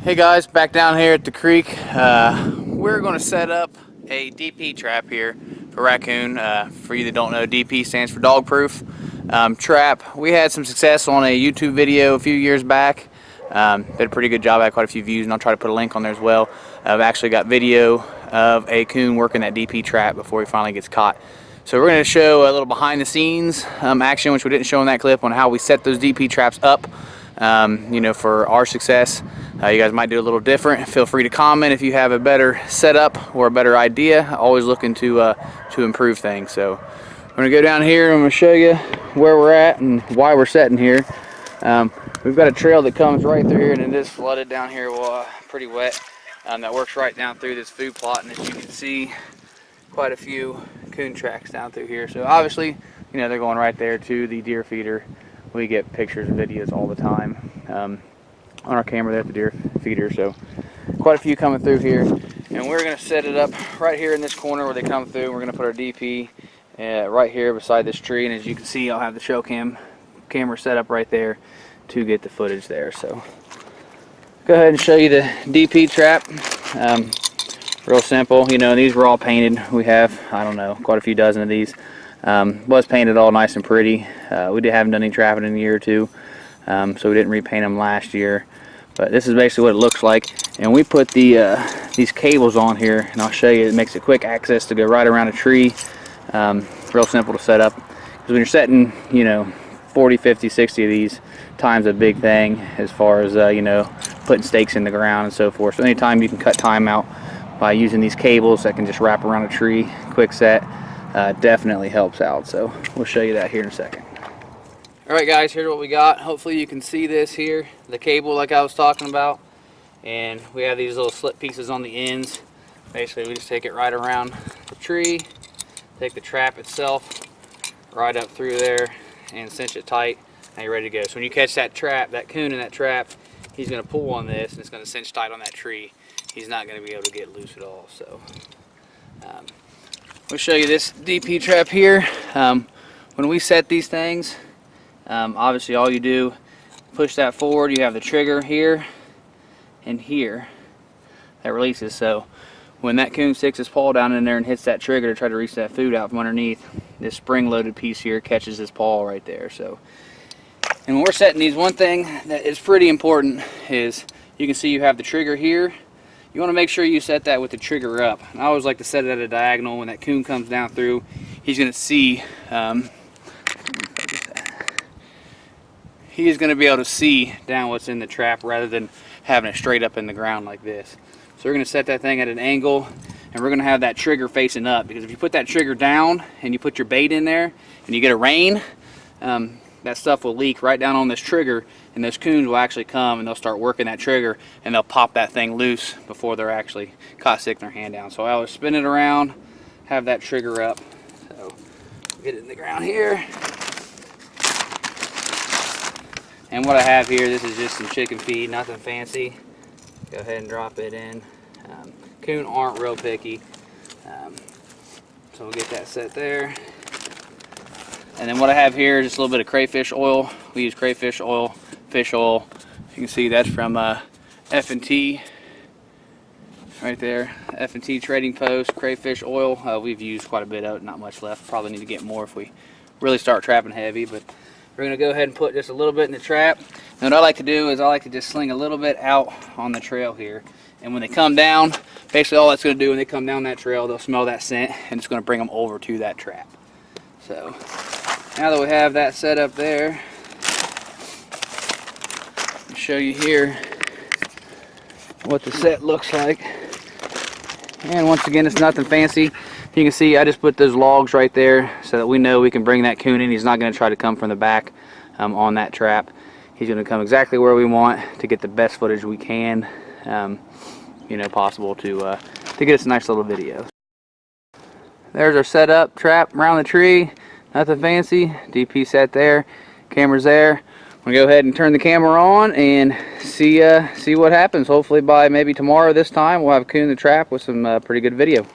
Hey guys, back down here at the creek. We're going to set up a DP trap here for raccoon. For you that don't know, DP stands for dog proof trap. We had some success on a YouTube video a few years back. Did a pretty good job, had quite a few views, and I'll try to put a link on there as well. I've actually got video of a coon working that DP trap before he finally gets caught. So we're going to show a little behind the scenes action, which we didn't show in that clip, on how we set those DP traps up. You know, for our success. You guys might do a little different. Feel free to comment if you have a better setup or a better idea. Always looking to improve things. So I'm gonna go down here and I'm gonna show you where we're at and why we're setting here. We've got a trail that comes right through here, and it is flooded down here, pretty wet. That works right down through this food plot, and as you can see, quite a few coon tracks down through here. So obviously, you know, they're going right there to the deer feeder. We get pictures and videos all the time on our camera there at the deer feeder, so quite a few coming through here, and we're going to set it up right here in this corner where they come through. We're going to put our DP right here beside this tree, and as you can see, I'll have the show camera set up right there to get the footage there. So go ahead and show you the DP trap. Real simple, you know, these were all painted. We have, I don't know, quite a few dozen of these. Was painted all nice and pretty. We haven't done any trapping in a year or two, so we didn't repaint them last year. But this is basically what it looks like. And we put these cables on here, and I'll show you. It makes it quick access to go right around a tree. Real simple to set up. Because when you're setting, you know, 40, 50, 60 of these, time's a big thing as far as, you know, putting stakes in the ground and so forth. So anytime you can cut time out by using these cables that can just wrap around a tree, quick set, definitely helps out. So we'll show you that here in a second. Alright guys, here's what we got. Hopefully you can see this here, the cable like I was talking about, and we have these little slip pieces on the ends. Basically we just take it right around the tree, take the trap itself right up through there and cinch it tight, and you're ready to go. So when you catch that trap, that coon in that trap, he's going to pull on this and it's going to cinch tight on that tree. He's not going to be able to get loose at all. So we'll show you this DP trap here. When we set these things, obviously all you do, push that forward, you have the trigger here and here that releases. So when that coon sticks his paw down in there and hits that trigger to try to reach that food out from underneath, this spring loaded piece here catches his paw right there. So, and when we're setting these, one thing that is pretty important is you can see you have the trigger here. You want to make sure you set that with the trigger up. I always like to set it at a diagonal. When that coon comes down through, he's going to see, he is going to be able to see down what's in the trap rather than having it straight up in the ground like this. So we're going to set that thing at an angle, and we're going to have that trigger facing up, because if you put that trigger down and you put your bait in there and you get a rain, that stuff will leak right down on this trigger, and those coons will actually come and they'll start working that trigger and they'll pop that thing loose before they're actually caught sticking their hand down. So I always spin it around, have that trigger up. So get it in the ground here. And what I have here, this is just some chicken feed, nothing fancy. Go ahead and drop it in. Coon aren't real picky, so we'll get that set there. And then what I have here is just a little bit of crayfish oil. We use crayfish oil, fish oil. You can see that's from F&T right there. F&T Trading Post, crayfish oil. We've used quite a bit of it, not much left. Probably need to get more if we really start trapping heavy, but we're going to go ahead and put just a little bit in the trap. And what I like to do is I like to just sling a little bit out on the trail here. And when they come down, basically all that's going to do when they come down that trail, they'll smell that scent, and it's going to bring them over to that trap. So now that we have that set up there, I'll show you here what the set looks like. And once again, it's nothing fancy. You can see I just put those logs right there so that we know we can bring that coon in. He's not going to try to come from the back on that trap. He's going to come exactly where we want to get the best footage we can, you know, possible to get us a nice little video. There's our setup trap around the tree. Nothing fancy. DP set there. Camera's there. I'm gonna go ahead and turn the camera on and see what happens. Hopefully by maybe tomorrow this time we'll have a coon in the trap with some pretty good video.